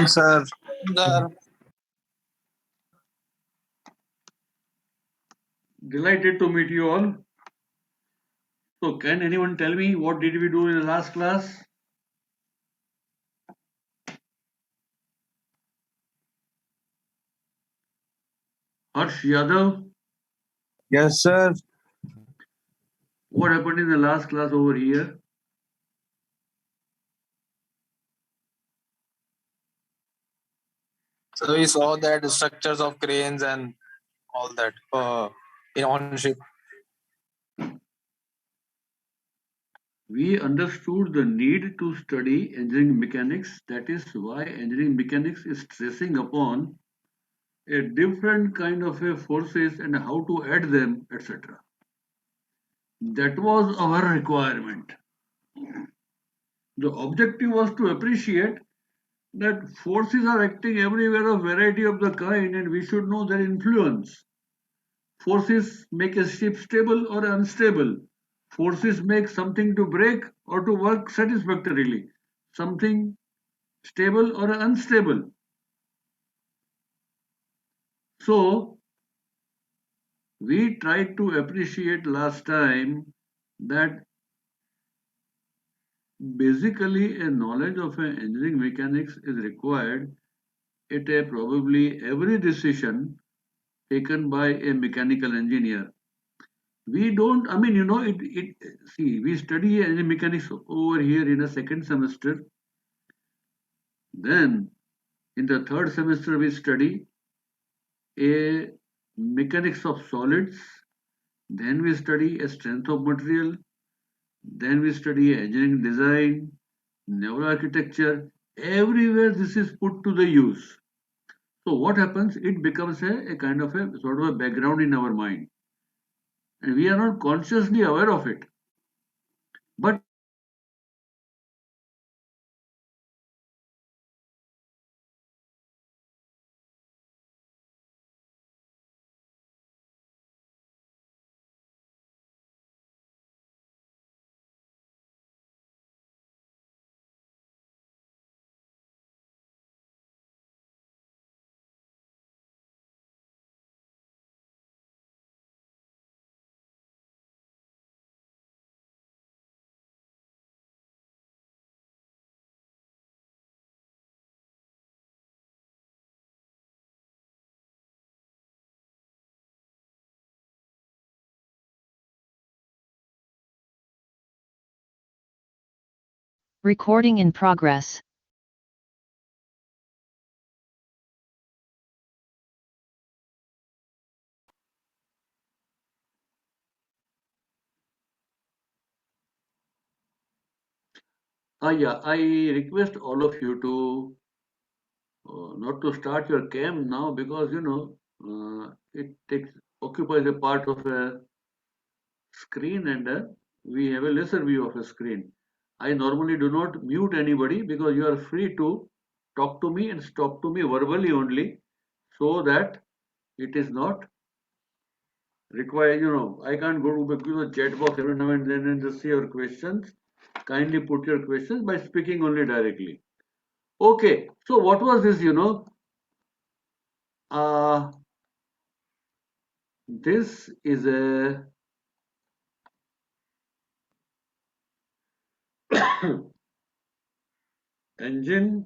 Sir. Sir, Delighted to meet you all. So, can anyone tell me what did we do in the last class? Harsh Yadav, Yes, sir. what happened in the last class over here? so we saw that structures of cranes and all that in on ship. We understood the need to study engineering mechanics. That is why engineering mechanics is stressing upon a different kind of a forces and how to add them, etc. That was our requirement. The objective was to appreciate that forces are acting everywhere of variety of the kind and we should know their influence. Forces make a ship stable or unstable. Forces make something to break or to work satisfactorily. Something stable or unstable. So, we tried to appreciate last time that basically a knowledge of engineering mechanics is required at a probably every decision taken by a mechanical engineer. We don't, I mean, see, we study engineering mechanics over here in a second semester. Then in the third semester, we study a mechanics of solids. Then we study a strength of material. Then we study engineering design, naval architecture. Everywhere this is put to the use. So what happens? It becomes a kind of a sort of a background in our mind. And we are not consciously aware of it. But Recording in progress. yeah, I request all of you to not to start your cam now because it takes occupies a part of a screen and we have a lesser view of a screen. I normally do not mute anybody because you are free to talk to me and talk to me verbally only so that it is not required. I can't go to the chat box every now and then and just see your questions. Kindly put your questions by speaking only directly. Okay, so what was this, this is a engine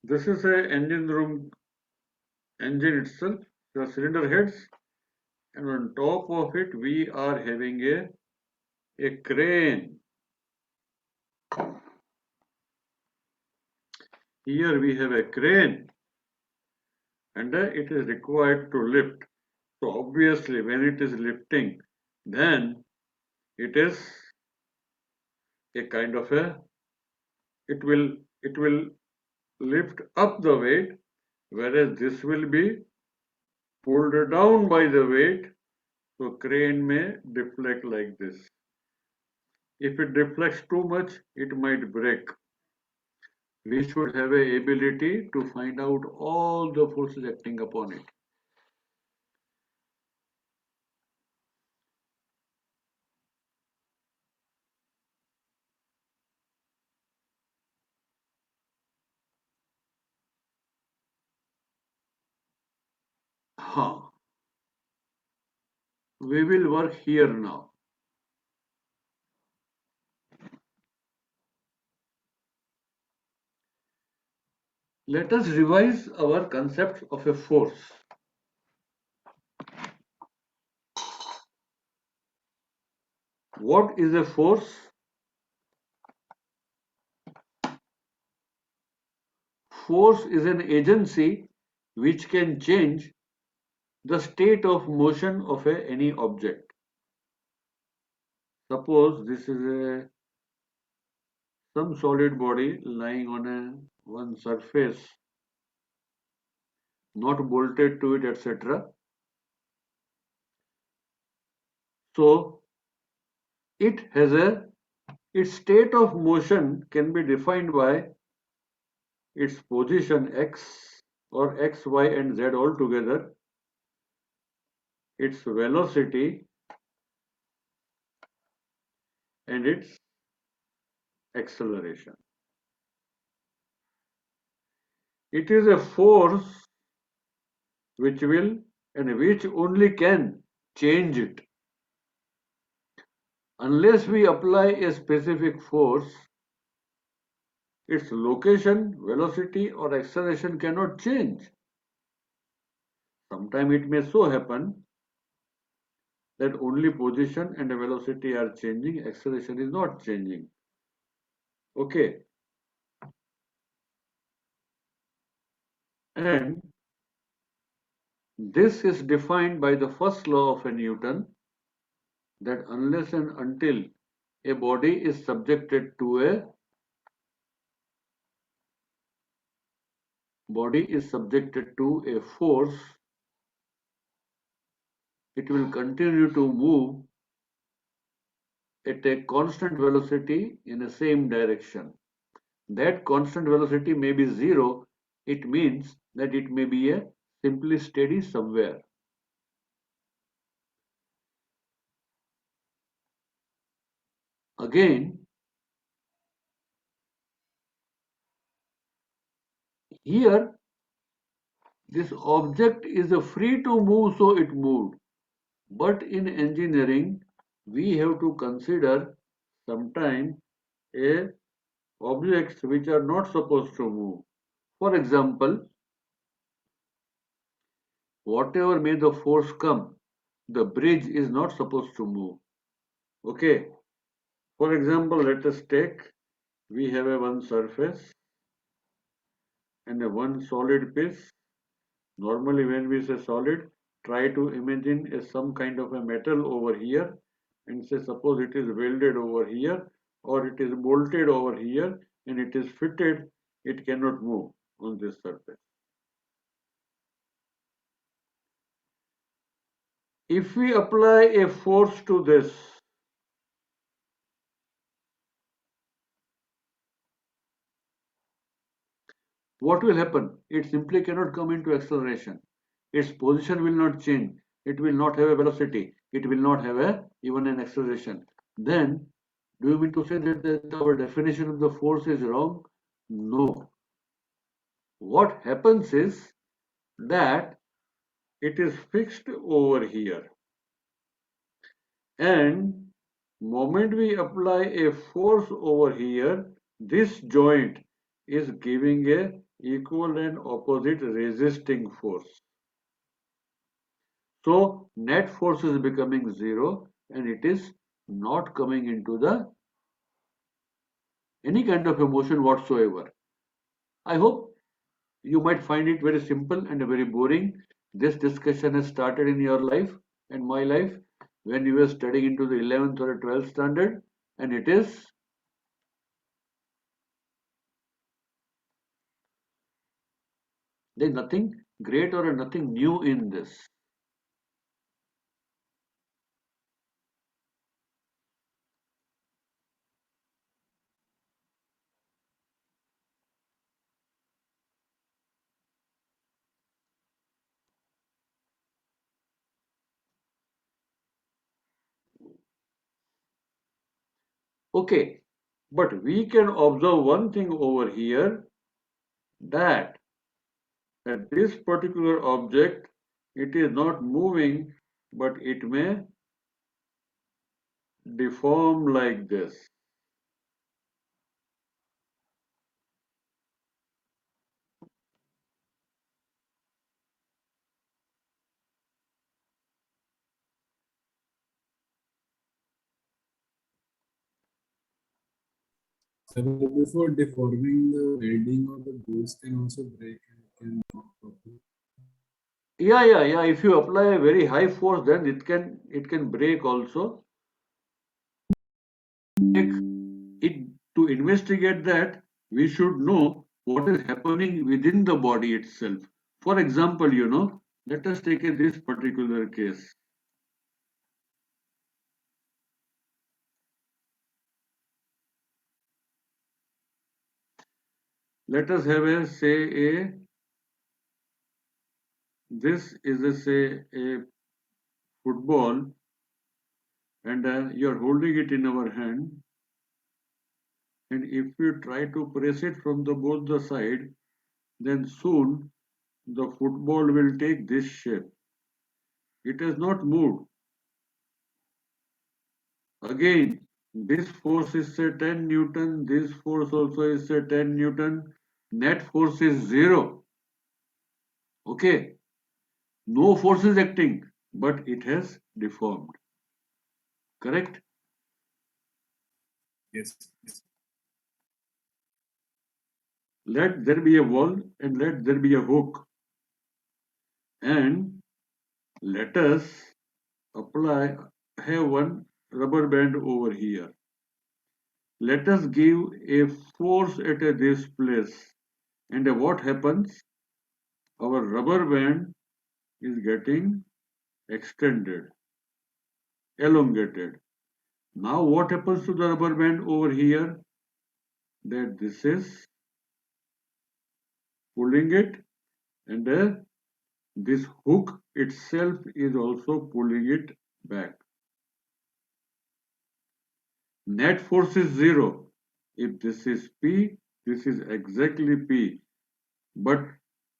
this is a engine room engine itself, the cylinder heads, and on top of it we are having a crane. Here we have a crane and it is required to lift. So obviously when it is lifting, then it is a kind of a, it will lift up the weight, whereas this will be pulled down by the weight. So crane may deflect like this. If it deflects too much, it might break. We should have a ability to find out all the forces acting upon it. We will work here now. Let us revise our concept of a force. What is a force? Force is an agency which can change the state of motion of any object. Suppose this is some solid body lying on one surface, not bolted to it, etc. So its state of motion can be defined by its position x or x, y and z all together, its velocity and its acceleration. It is a force which will and which only can change it. Unless we apply a specific force, its location, velocity or acceleration cannot change. Sometimes it may so happen that only position and velocity are changing, acceleration is not changing. Okay. And this is defined by the first law of Newton, that unless and until a body is subjected to a force, it will continue to move at a constant velocity in the same direction. That constant velocity may be zero. It means that it may be a simply steady somewhere. Again, here this object is free to move, so it moved. But in engineering, we have to consider sometimes objects which are not supposed to move. For example, whatever may the force come, the bridge is not supposed to move. Okay. For example, let us take, we have one surface and one solid piece. Normally when we say solid, try to imagine some kind of a metal over here and say suppose it is welded over here or it is bolted over here and it is fitted, it cannot move on this surface. If we apply a force to this, what will happen? It simply cannot come into acceleration. Its position will not change. It will not have a velocity. It will not have even an acceleration. Then, do you mean to say that our definition of the force is wrong? No. What happens is that it is fixed over here. And moment we apply a force over here, this joint is giving a equal and opposite resisting force. So net force is becoming zero and it is not coming into any kind of emotion whatsoever. I hope you might find it very simple and very boring. This discussion has started in your life and my life when you were studying into the 11th or 12th standard, and it is There's nothing great or nothing new in this. Okay, but we can observe one thing over here, that at this particular object, it is not moving, but it may deform like this. So before deforming, the welding or the bolts can also break and can not properly. Yeah. If you apply a very high force, then it can break also. It to investigate that, we should know what is happening within the body itself. For example, let us take this particular case. Let us have this is a football, and you are holding it in our hand, and if you try to press it from both the side, then soon the football will take this shape. It has not moved. Again, this force is say 10 Newton, this force also is say 10 Newton, net force is 0. Okay, no force is acting, but it has deformed. Correct? Yes. Let there be a wall and let there be a hook. And let us have one rubber band over here. Let us give a force at this place. And what happens? Our rubber band is getting extended, elongated. Now what happens to the rubber band over here? That this is pulling it, and this hook itself is also pulling it back. Net force is 0. If this is P, this is exactly P. But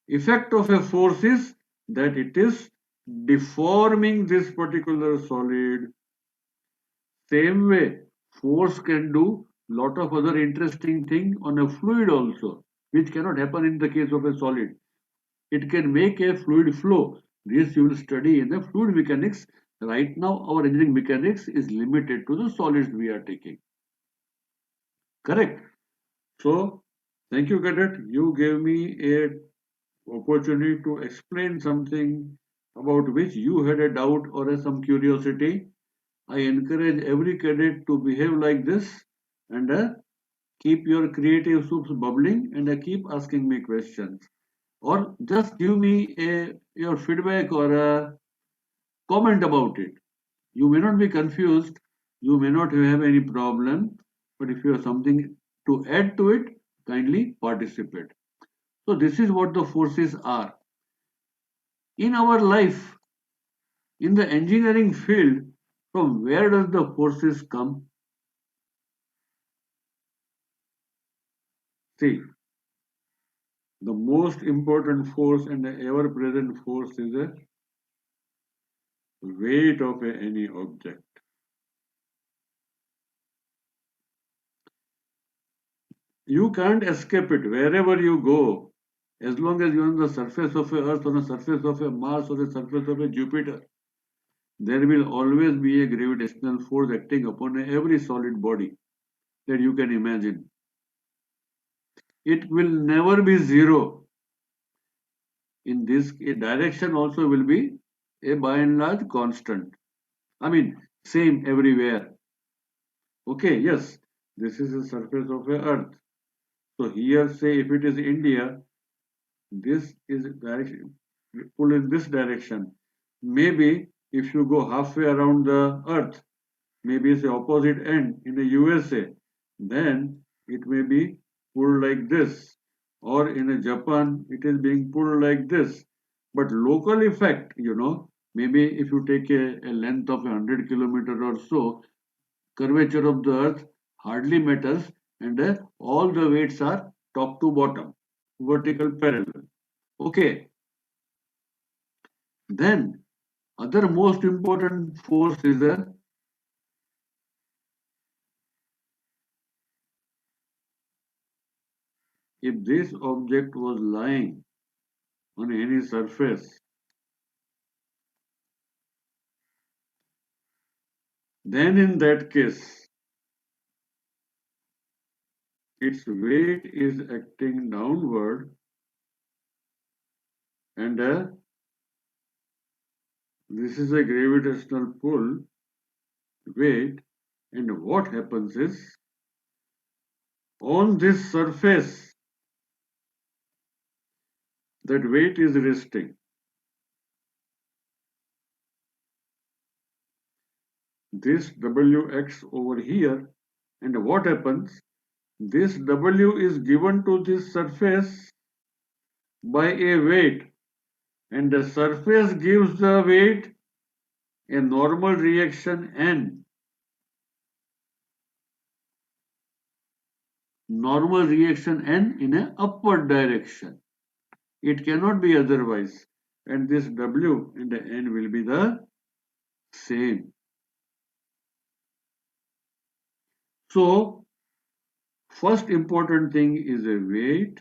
effect of a force is that it is deforming this particular solid. Same way, force can do lot of other interesting thing on a fluid also, which cannot happen in the case of a solid. It can make a fluid flow. This you will study in the fluid mechanics. Right now, our engineering mechanics is limited to the solids we are taking. Correct? So, thank you, cadet. You gave me a opportunity to explain something about which you had a doubt or some curiosity. I encourage every cadet to behave like this, and keep your creative soups bubbling, and keep asking me questions. Or just give me your feedback or a comment about it. You may not be confused, you may not have any problem, but if you have something to add to it, kindly participate. So this is what the forces are. In our life, in the engineering field, from where does the forces come? See, the most important force and the ever-present force is the weight of any object. You can't escape it wherever you go, as long as you're on the surface of a Earth, on the surface of a Mars, or the surface of a Jupiter. There will always be a gravitational force acting upon every solid body that you can imagine. It will never be zero. In this direction also will be a by and large constant. I mean, same everywhere. Okay, yes, this is the surface of a Earth. So here, say if it is India, this is direction, pull in this direction. Maybe if you go halfway around the earth, maybe it's the opposite end in the USA, then it may be pulled like this. Or in a Japan, it is being pulled like this. But local effect, maybe if you take a length of 100 kilometers or so, curvature of the earth hardly matters, and all the weights are top to bottom, vertical parallel. Okay. Then other most important force is if this object was lying on any surface, then in that case, its weight is acting downward, and this is a gravitational pull weight, and what happens is on this surface that weight is resting. This Wx over here, and what happens? This W is given to this surface by a weight, and the surface gives the weight a normal reaction N. Normal reaction N in an upward direction. It cannot be otherwise. And this W and the N will be the same. So, first important thing is a weight.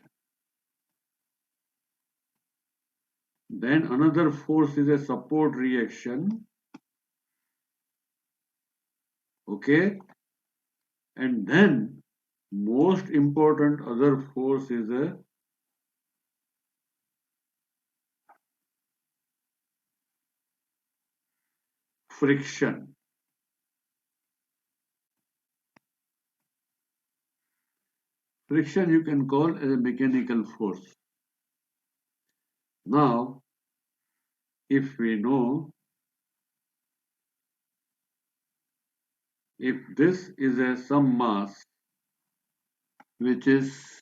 Then another force is a support reaction. Okay. And then most important other force is a friction. Friction you can call as a mechanical force. Now, if we know if this is some mass which is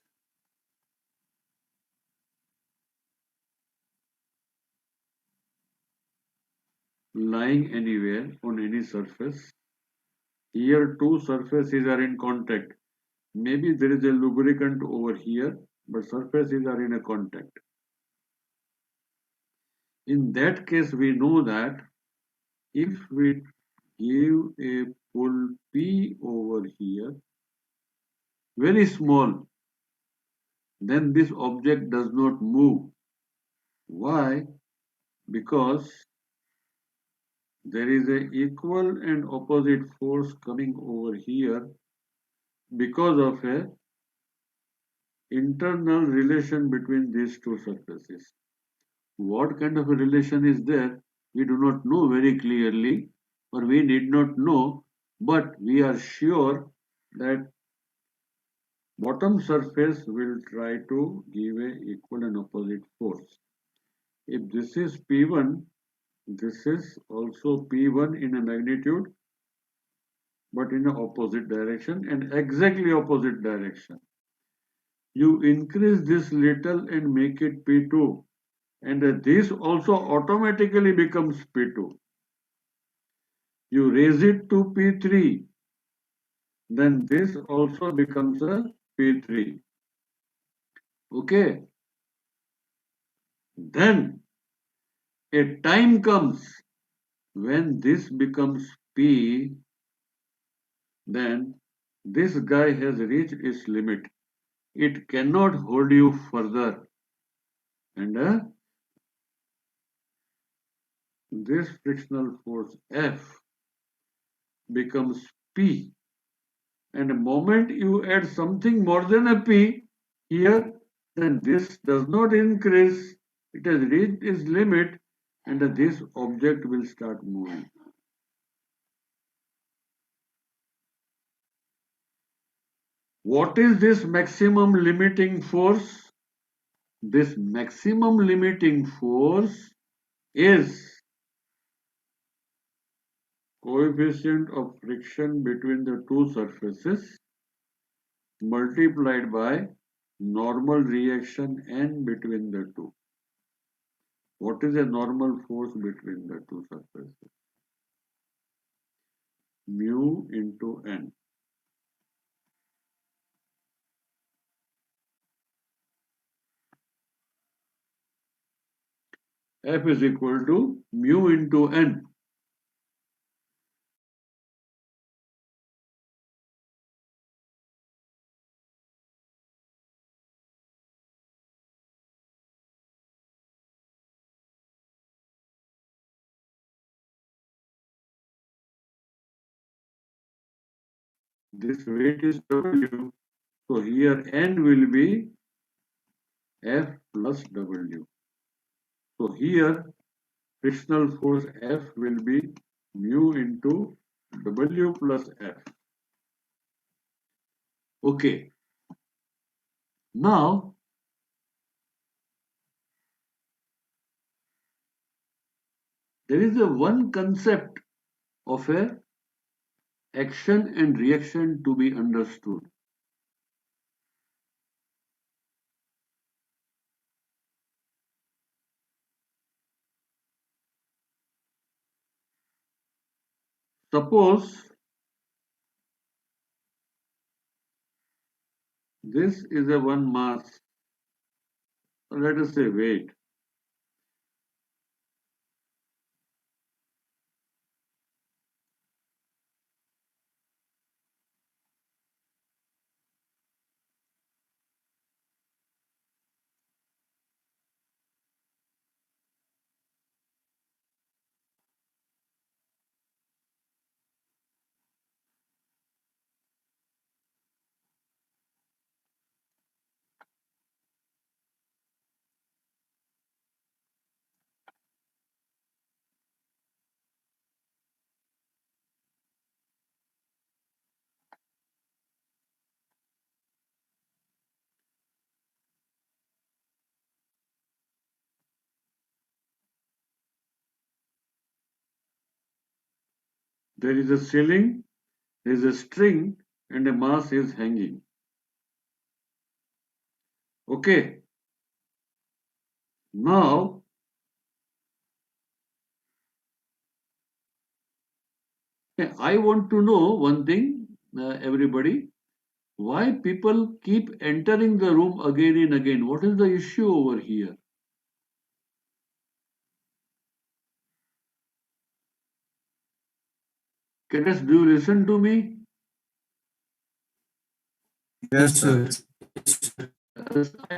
lying anywhere on any surface, here two surfaces are in contact. Maybe there is a lubricant over here, but surfaces are in a contact. In that case, we know that if we give a pull P over here, very small, then this object does not move. Why? Because there is an equal and opposite force coming over here because of a internal relation between these two surfaces. What kind of a relation is there? We do not know very clearly, or we need not know, but we are sure that bottom surface will try to give a equal and opposite force. If this is P1, this is also P1 in a magnitude, but in the opposite direction and exactly opposite direction. You increase this little and make it P2, and this also automatically becomes P2. You raise it to P3, then this also becomes a P3. Okay. Then a time comes when this becomes P, then this guy has reached its limit. It cannot hold you further. And this frictional force F becomes P. And the moment you add something more than a P here, then this does not increase. It has reached its limit, and this object will start moving. What is this maximum limiting force? this maximum limiting force is coefficient of friction between the two surfaces multiplied by normal reaction n between the two. What is a normal force between the two surfaces? Mu into n. F is equal to mu into n. This weight is W. So here n will be F plus W. So here frictional force F will be mu into W plus F. Okay. Now, there is a one concept of a action and reaction to be understood. Suppose this is a one mass, let us say weight. There is a ceiling, there is a string, and a mass is hanging. Okay. Now, I want to know one thing, everybody. Why people keep entering the room again and again? What is the issue over here? Cadets, do you listen to me? Yes, sir.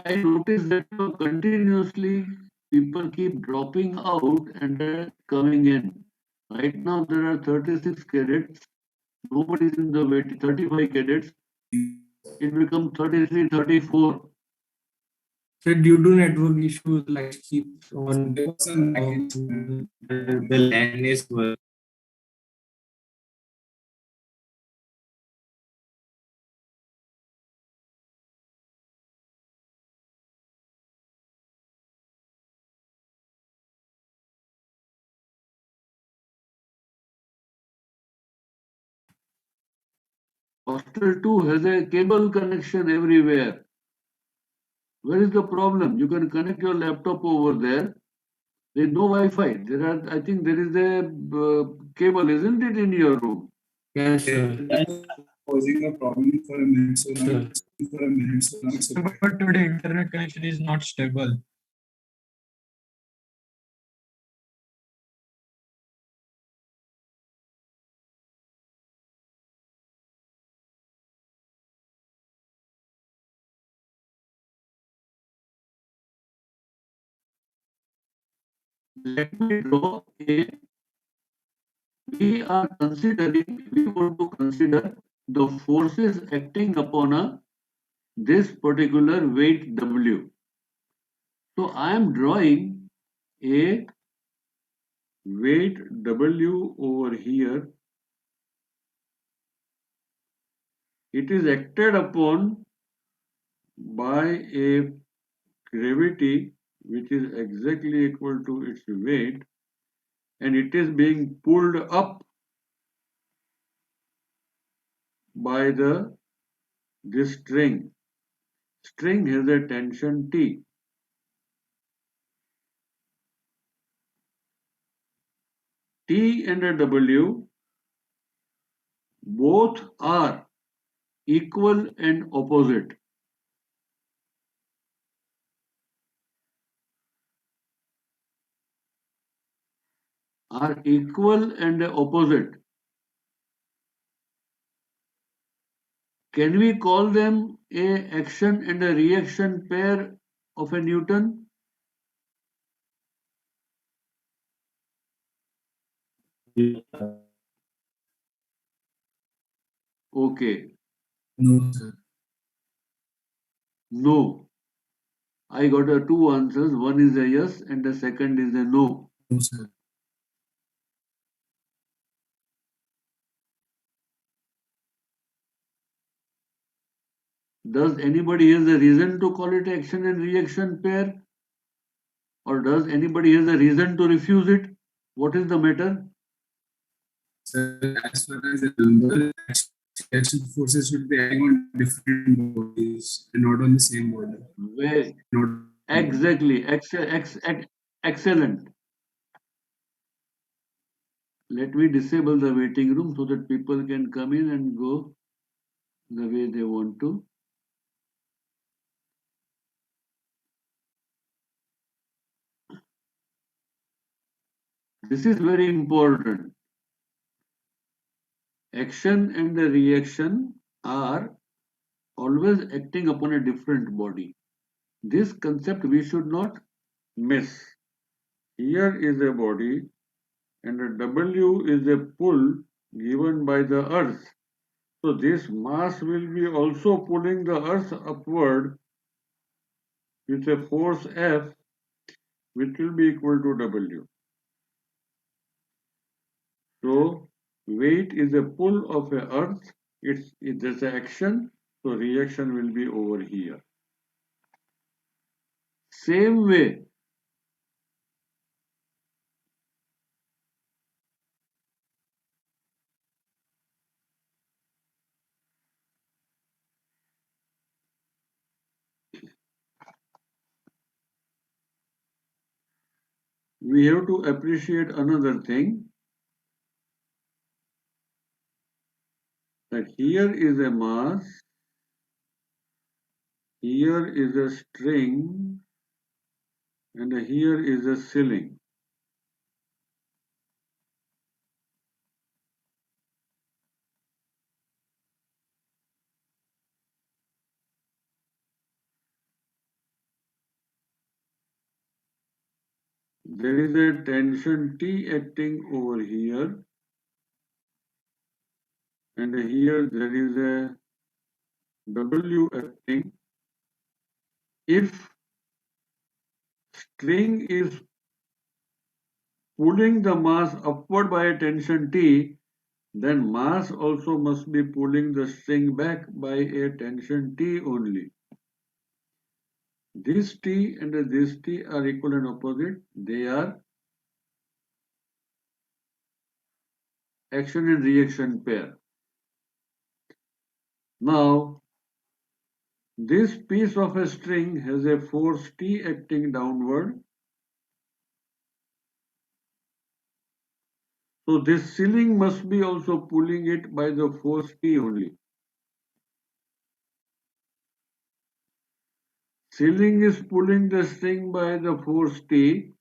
I notice that continuously people keep dropping out and coming in. Right now there are 36 cadets. Nobody is in the waiting. 35 cadets. It becomes 33, 34. So due to network issues, like keeps on the LAN is working. Hostel 2 has a cable connection everywhere. Where is the problem? You can connect your laptop over there. There is no Wi-Fi. I think there is a cable, isn't it, in your room? Yes, sir. Causing a problem for a minute, so now for a minute, so now it's okay. But today internet connection is not stable. Let me draw a. We want to consider the forces acting upon this particular weight W. So I am drawing a weight W over here. It is acted upon by a gravity which is exactly equal to its weight, and it is being pulled up by this string. String has a tension T. T and a W both are equal and opposite. Are equal and opposite. Can we call them a action and a reaction pair of a Newton? Okay, No, sir. no. I got two answers. One is a yes and the second is a no. No, sir. Does anybody has a reason to call it action and reaction pair? Or does anybody has a reason to refuse it? What is the matter? Sir, as far as I remember, action forces should be acting on different bodies and not on the same body. Very Not exactly. Excellent. Let me disable the waiting room so that people can come in and go the way they want to. This is very important. Action and the reaction are always acting upon a different body. This concept we should not miss. Here is a body and a W is a pull given by the earth. So this mass will be also pulling the earth upward with a force F which will be equal to W. So weight is a pull of a earth. There's an action, so reaction will be over here. Same way, we have to appreciate another thing, that here is a mass, here is a string, and here is a ceiling. There is a tension T acting over here, and here there is a W acting. If string is pulling the mass upward by a tension T, then mass also must be pulling the string back by a tension T only. This T and this T are equal and opposite. They are action and reaction pair. Now, this piece of a string has a force T acting downward. So this ceiling must be also pulling it by the force T only. Ceiling is pulling the string by the force T.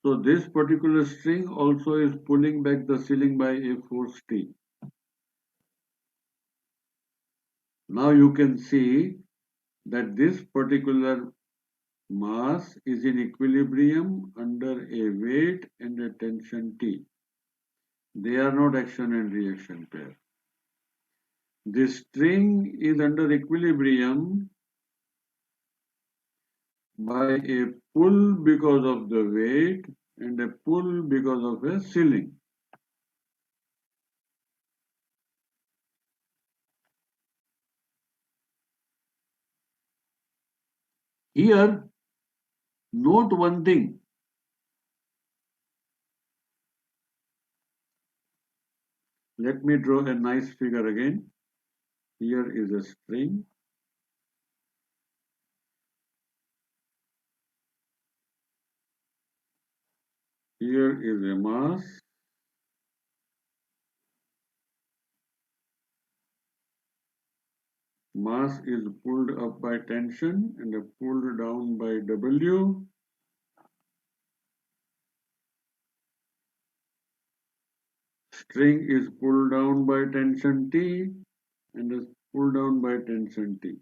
So this particular string also is pulling back the ceiling by a force T. Now you can see that this particular mass is in equilibrium under a weight and a tension T. They are not action and reaction pair. This string is under equilibrium by a pull because of the weight and a pull because of a ceiling. Here, Note one thing. Let me draw a nice figure again. Here is a string. Here is a mass. Mass is pulled up by tension and pulled down by W. String is pulled down by tension T and is pulled down by tension T.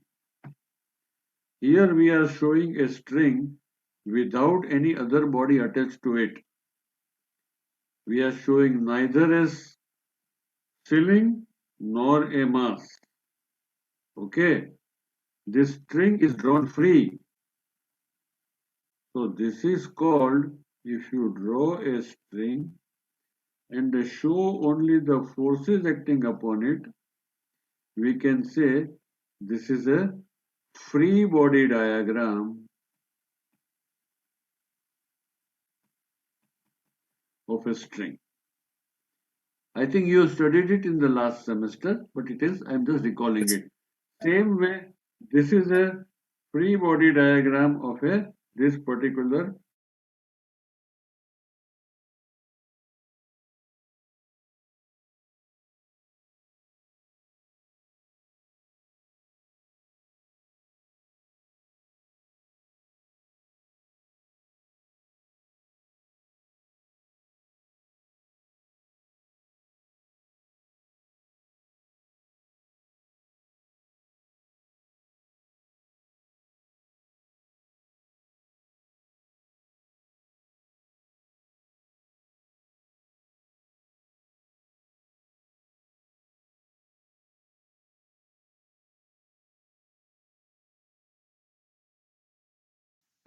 Here we are showing a string without any other body attached to it. We are showing neither a ceiling nor a mass. Okay, this string is drawn free. So this is called, if you draw a string and show only the forces acting upon it, we can say this is a free body diagram of a string. I think you studied it in the last semester, but I'm just recalling it. Same way, this is a free body diagram of this particular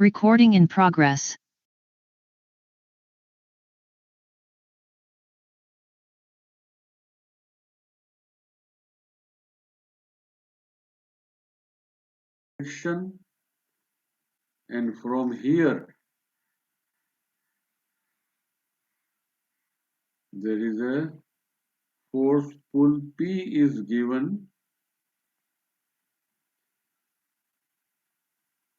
Recording in progress. section, and from here there is a force pull P is given.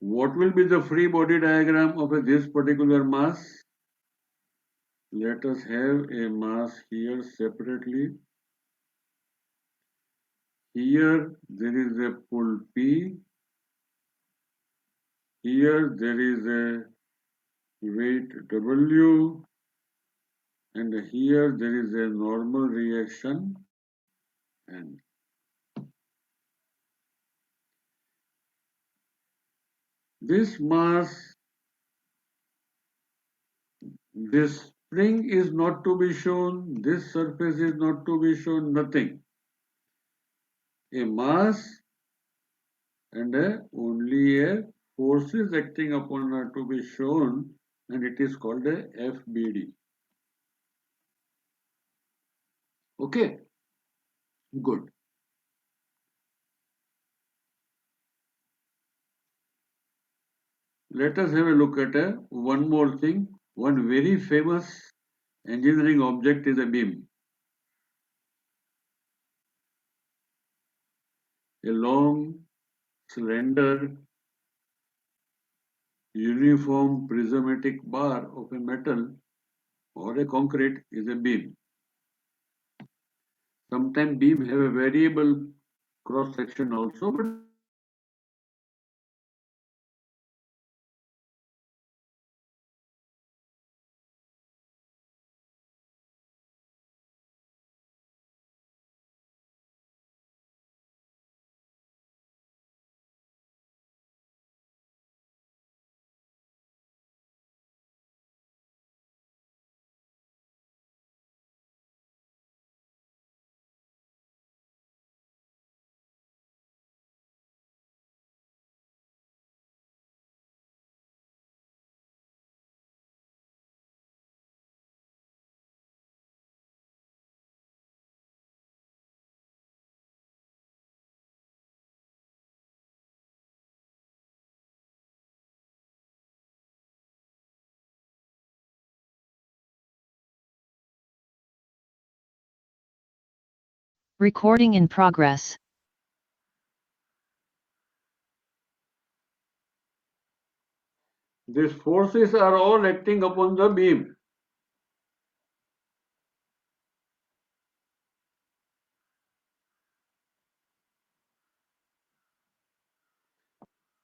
What will be the free body diagram of this particular mass? Let us have a mass here separately. Here there is a pull P. Here there is a weight W. And here there is a normal reaction N. This mass, this spring is not to be shown, this surface is not to be shown, nothing. A mass and only a forces acting upon are to be shown, and it is called a FBD. Okay, good. Let us have a look at one more thing. One very famous engineering object is a beam. A long, slender, uniform prismatic bar of a metal or a concrete is a beam. Sometimes beam have a variable cross section also, but Recording in progress. These forces are all acting upon the beam.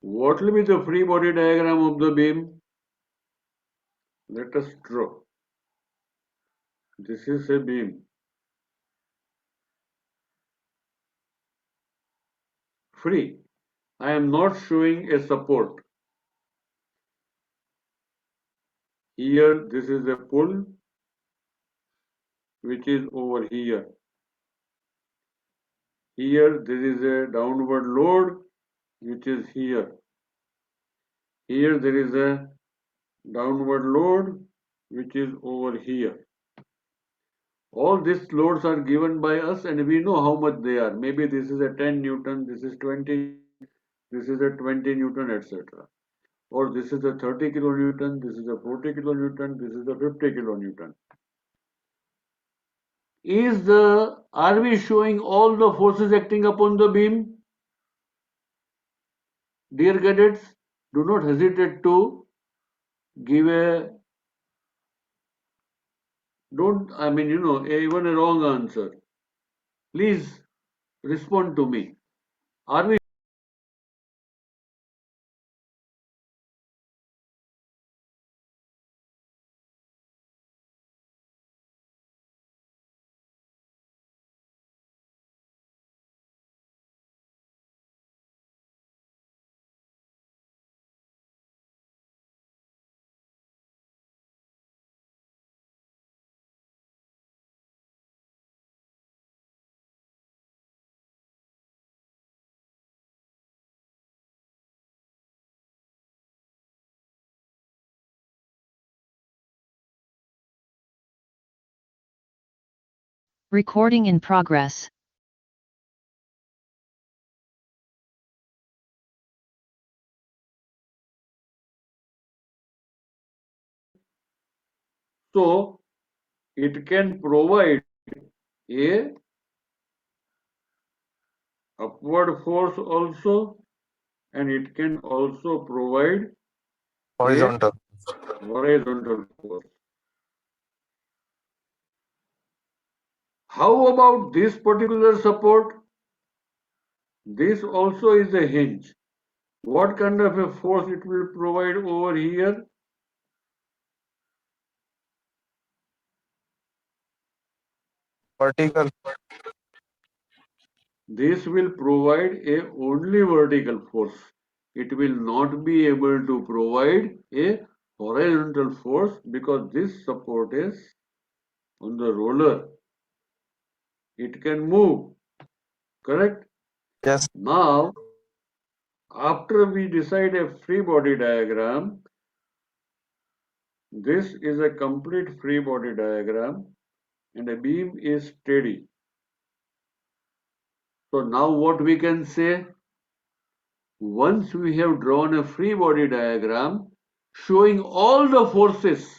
What will be the free body diagram of the beam? Let us draw. This is a beam. Free. I am not showing a support. Here, this is a pull, which is over here. Here, there is a downward load, which is here. Here, there is a downward load, which is over here. All these loads are given by us and we know how much they are. Maybe this is a 10 Newton, this is 20, this is a 20 Newton, etc. Or this is a 30 kilonewton, this is a 40 kilonewton, this is a 50 kilonewton. Are we showing all the forces acting upon the beam? Dear cadets, do not hesitate to give even a wrong answer. Please respond to me. Are we Recording in progress. so it can provide a upward force also, and it can also provide Horizontal. a horizontal force. How about this particular support? This also is a hinge. What kind of a force it will provide over here? Vertical. This will provide a only vertical force. It will not be able to provide a horizontal force because this support is on the roller. It can move, correct? Yes. Now, after we decide a free body diagram, this is a complete free body diagram and a beam is steady. So now what we can say? Once we have drawn a free body diagram showing all the forces,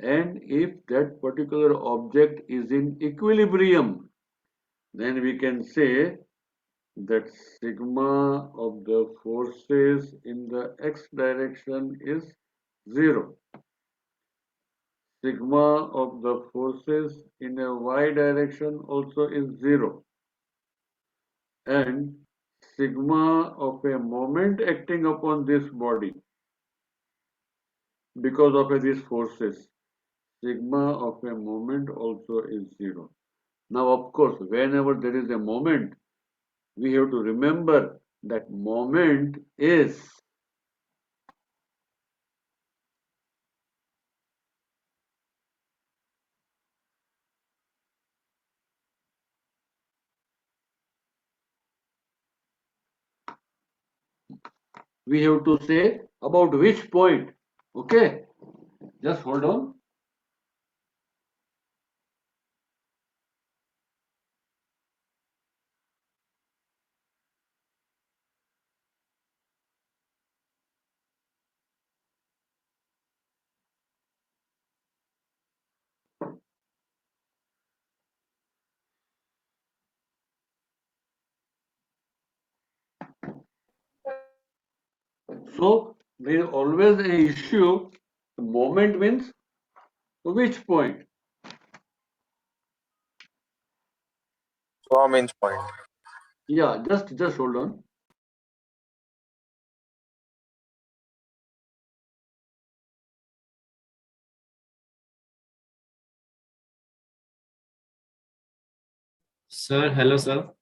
and if that particular object is in equilibrium, then we can say that sigma of the forces in the x direction is 0. Sigma of the forces in a y direction also is 0. And sigma of a moment acting upon this body because of these forces, sigma of a moment also is 0. Now, of course, whenever there is a moment, we have to remember that moment is we have to say about which point. Okay, just hold on. So there is always an issue. The moment means which point? So means point. Yeah, just hold on. Sir, hello, sir.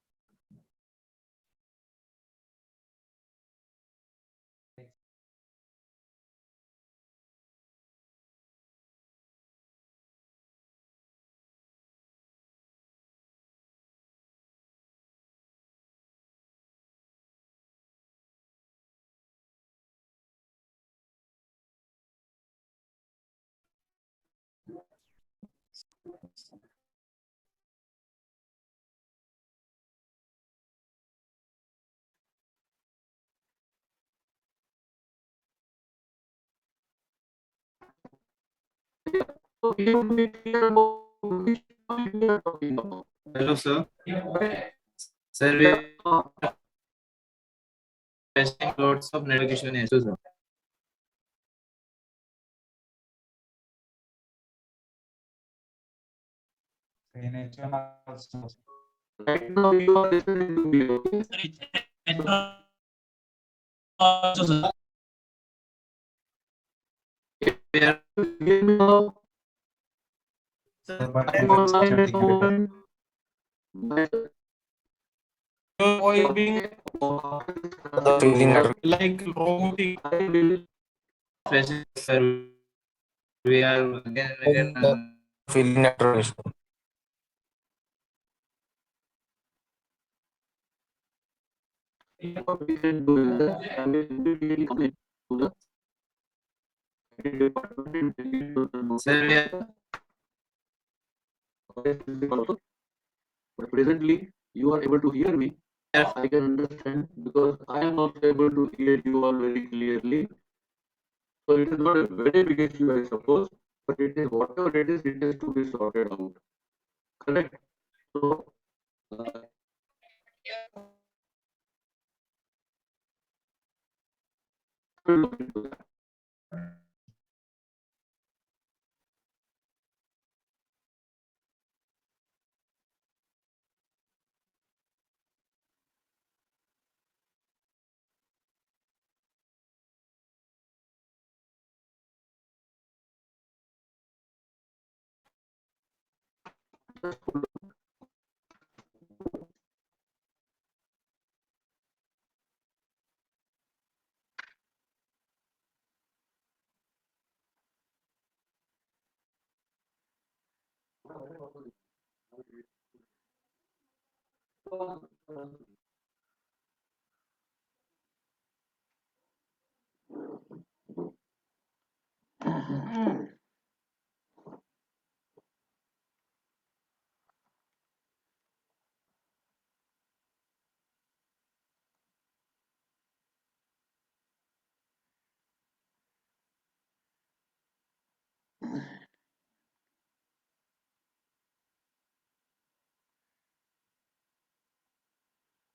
So we have to be clear about which point we are talking about. Hello, sir. Right? Sir, we are facing lots of navigation issues, sir. Right now you are listening to me, okay? We are Hear me now? I'm online at the moment. The feeling that like robotic I will facing, sir. We are again and the again. feeling network issue. what we can do is that I will immediately complain to the IT department and take it to the notice Sir, we of are the vice principal also. But presently you are able to hear me. I can understand because I am also able to hear you all very clearly. So it is not a very big issue, I suppose, but it is whatever it is to be sorted out. Correct? So we'll look into that. Just hold on.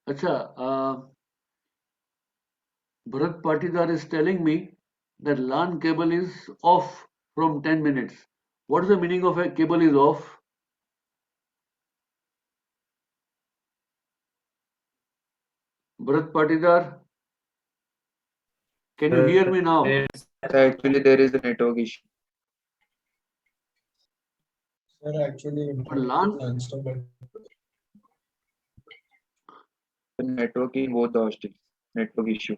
Acha, Bharat Patidar is telling me that LAN cable is off from 10 minutes. What is the meaning of a cable is off? Bharat Patidar, can you hear me now? Actually, there is a network issue. Sir, actually, But LAN, The network in both the hostels. Network issue.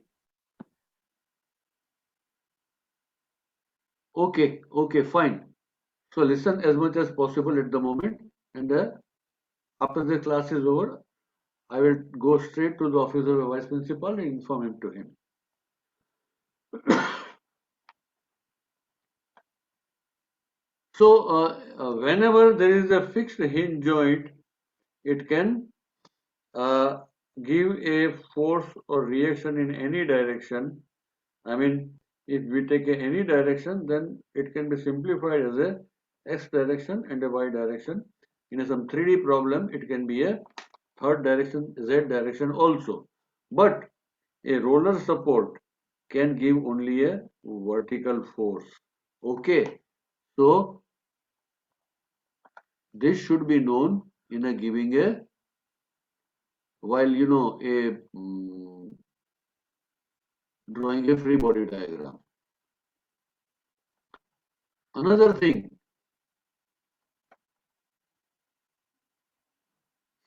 okay, fine. So listen as much as possible at the moment, and after the class is over, I will go straight to the office of the vice principal and inform him to him. So whenever there is a fixed hinge joint, it can give a force or reaction in any direction. I mean, if we take any direction, then it can be simplified as a x direction and a y direction. In some 3D problem, it can be a third direction, z direction also. But a roller support can give only a vertical force. Okay, so this should be known in a giving a, while drawing a free body diagram. Another thing,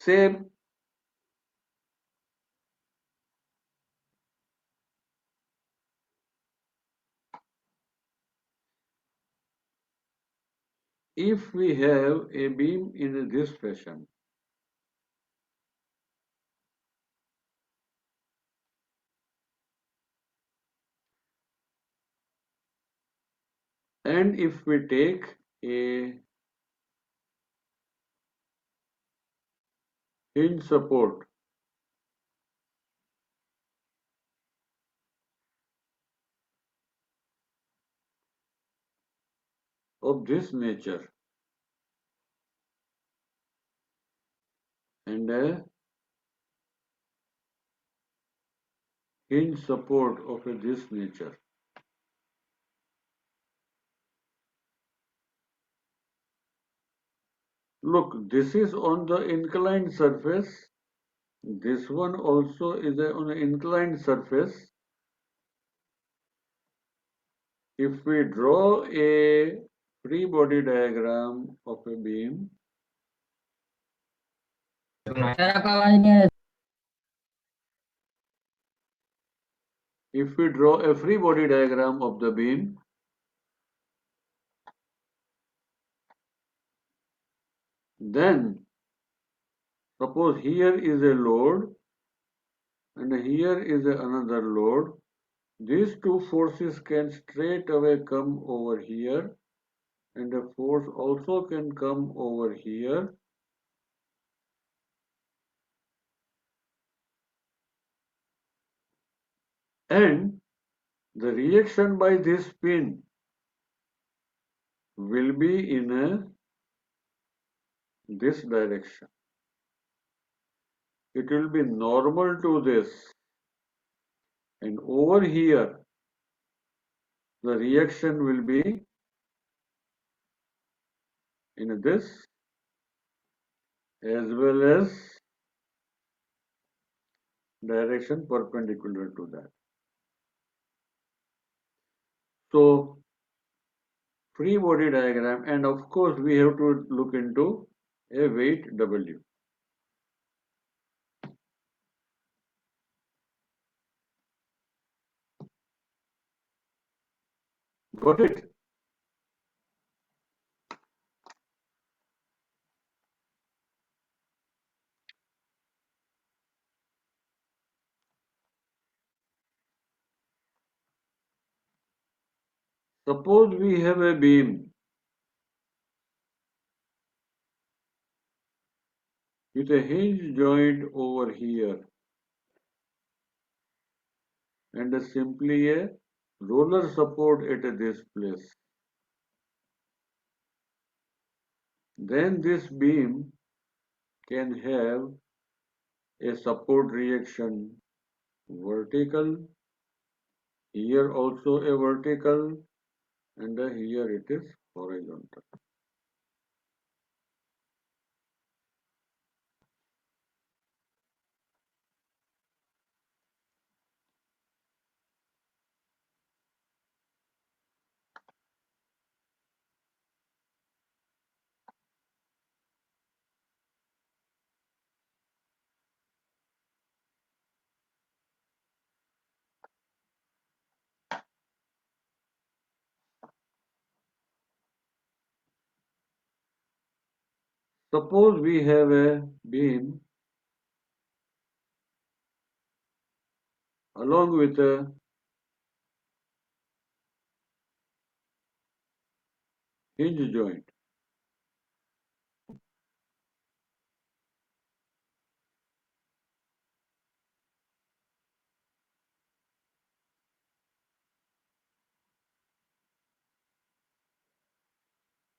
say if we have a beam in this fashion, and if we take a hinge support of this nature and a hinge support of this nature, look, this is on the inclined surface, this one also is on an inclined surface. If we draw a free body diagram of a beam, if we draw a free body diagram of the beam, then suppose here is a load and here is another load. These two forces can straight away come over here, and a force also can come over here. And the reaction by this pin will be in this direction. It will be normal to this. And over here, the reaction will be in this as well as direction perpendicular to that. So, free body diagram, and of course we have to look into a weight W. Got it? Suppose we have a beam with a hinge joint over here and simply a roller support at this place. Then this beam can have a support reaction vertical, here also a vertical, and here it is horizontal. Suppose we have a beam along with a hinge joint.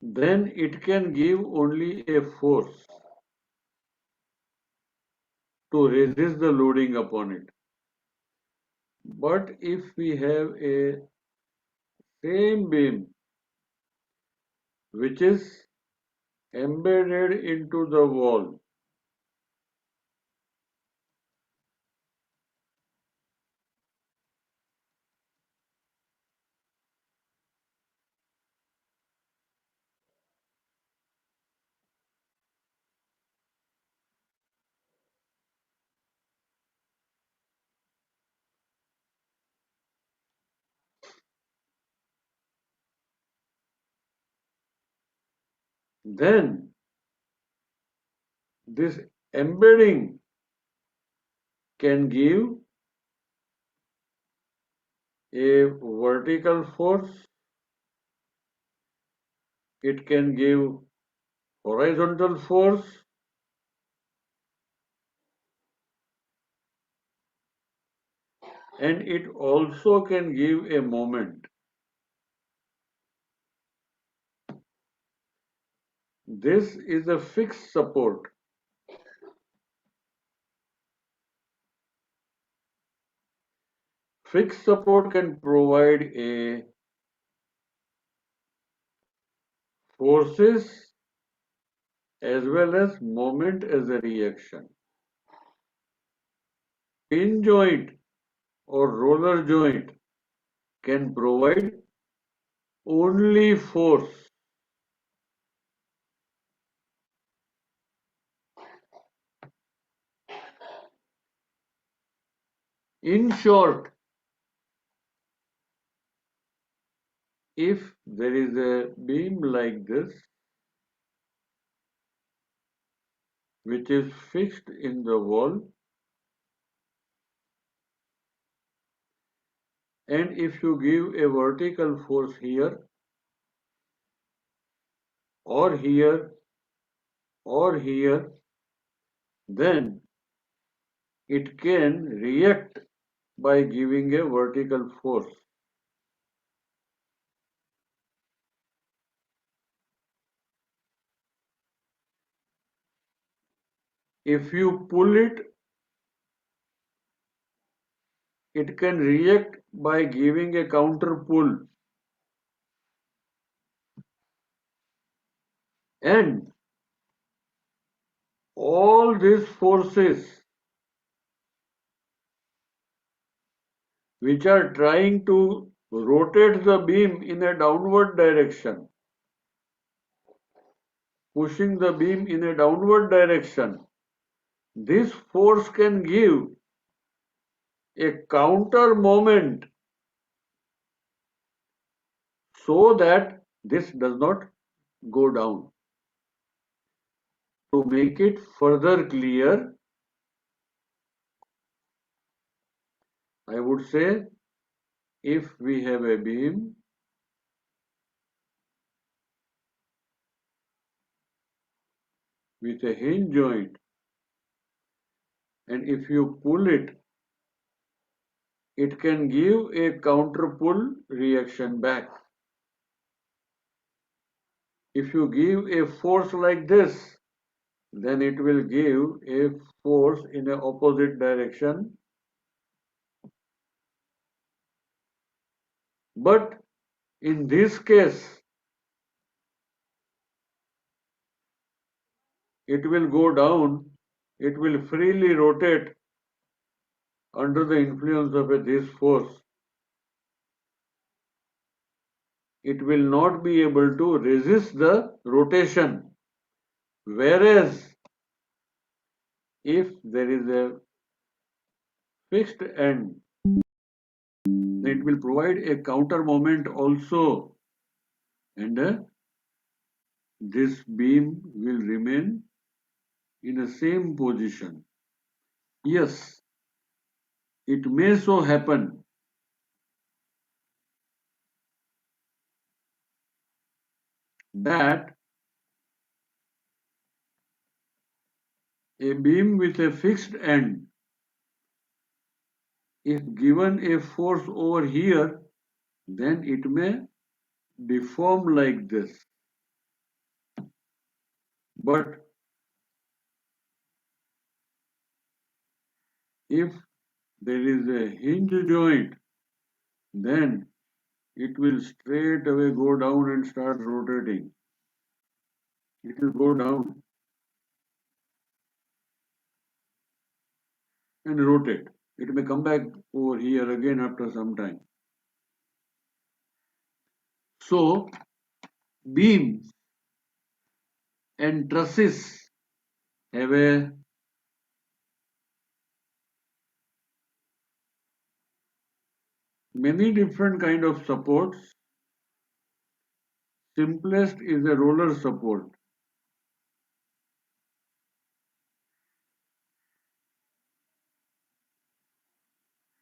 Then it can give only a force to resist the loading upon it. But if we have a same beam which is embedded into the wall, then this embedding can give a vertical force, it can give horizontal force, and it also can give a moment. This is a fixed support. Fixed support can provide a forces as well as moment as a reaction. Pin joint or roller joint can provide only force. In short, if there is a beam like this, which is fixed in the wall, and if you give a vertical force here, or here, or here, then it can react by giving a vertical force. If you pull it, it can react by giving a counter pull. And all these forces which are trying to rotate the beam in a downward direction, pushing the beam in a downward direction, this force can give a counter moment so that this does not go down. To make it further clear, I would say if we have a beam with a hinge joint, and if you pull it, it can give a counter pull reaction back. If you give a force like this, then it will give a force in an opposite direction. But in this case, it will go down, it will freely rotate under the influence of this force. It will not be able to resist the rotation. Whereas, if there is a fixed end, it will provide a counter moment also, and this beam will remain in the same position. Yes, it may so happen that a beam with a fixed end, if given a force over here, then it may deform like this. But if there is a hinge joint, then it will straight away go down and start rotating. It will go down and rotate. It may come back over here again after some time. So, beams and trusses have a many different kind of supports. Simplest is a roller support.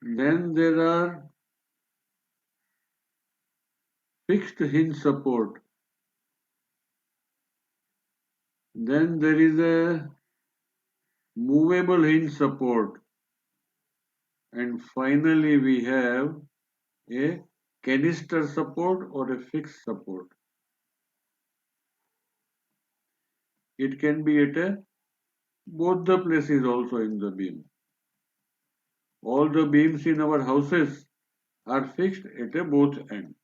Then there are fixed hinge support. Then there is a movable hinge support. And finally we have a canister support or a fixed support. It can be at both the places also in the beam. All the beams in our houses are fixed at both ends.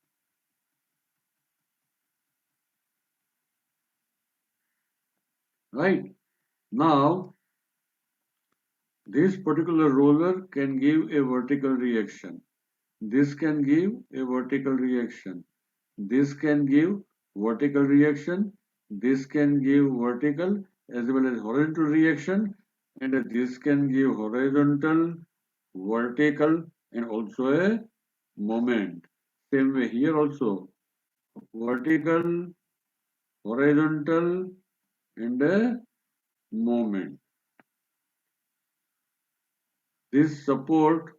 Right? Now, this particular roller can give a vertical reaction. This can give a vertical reaction. This can give vertical reaction. This can give vertical as well as horizontal reaction. And this can give horizontal, vertical, and also a moment. Same way here also. Vertical, horizontal, and a moment. This support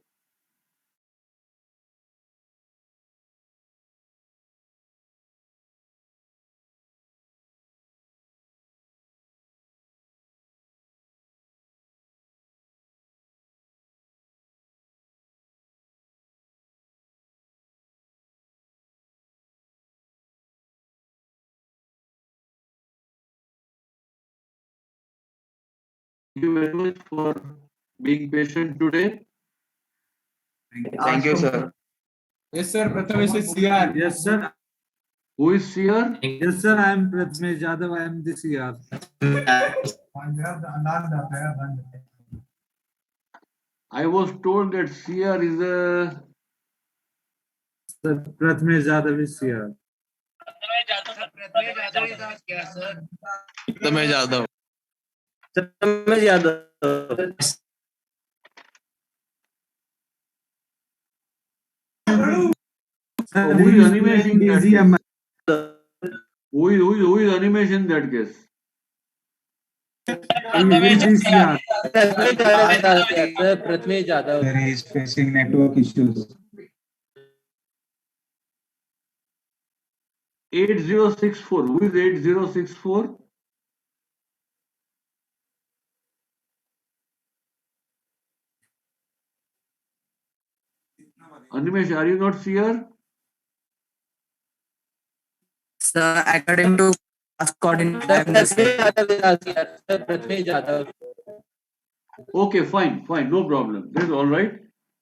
Thank you very much for being patient today. Thank you, sir. Yes, sir. Prathamesh is CR. Yes, sir. Who is here? Yes, sir. I am Prathamesh Yadav. I am the CR. I was told that CR is a Sir, Prathamesh Yadav is CR. Prathamesh Yadav. Prathamesh Yadav. Sir, who he is is Animesh in that DGM. case? Who is Animesh in that case? He is the CR. Prathamesh Yadav. Sir, he is facing network issues. 8064. Who is 8064? Animesh, are you not here? Sir, according to class coordinator, I am the same. Prathamesh Yadav. Okay, fine, no problem. That is all right.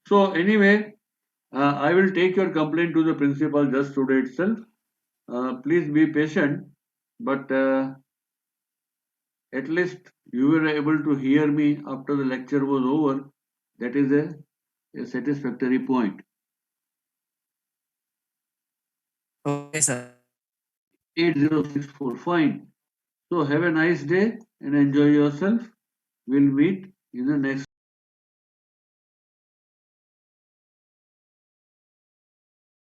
So anyway, I will take your complaint to the principal just today itself. Please be patient, but at least you were able to hear me after the lecture was over. That is a satisfactory point. Okay, sir. 8064, fine. So have a nice day and enjoy yourself. We'll meet in the next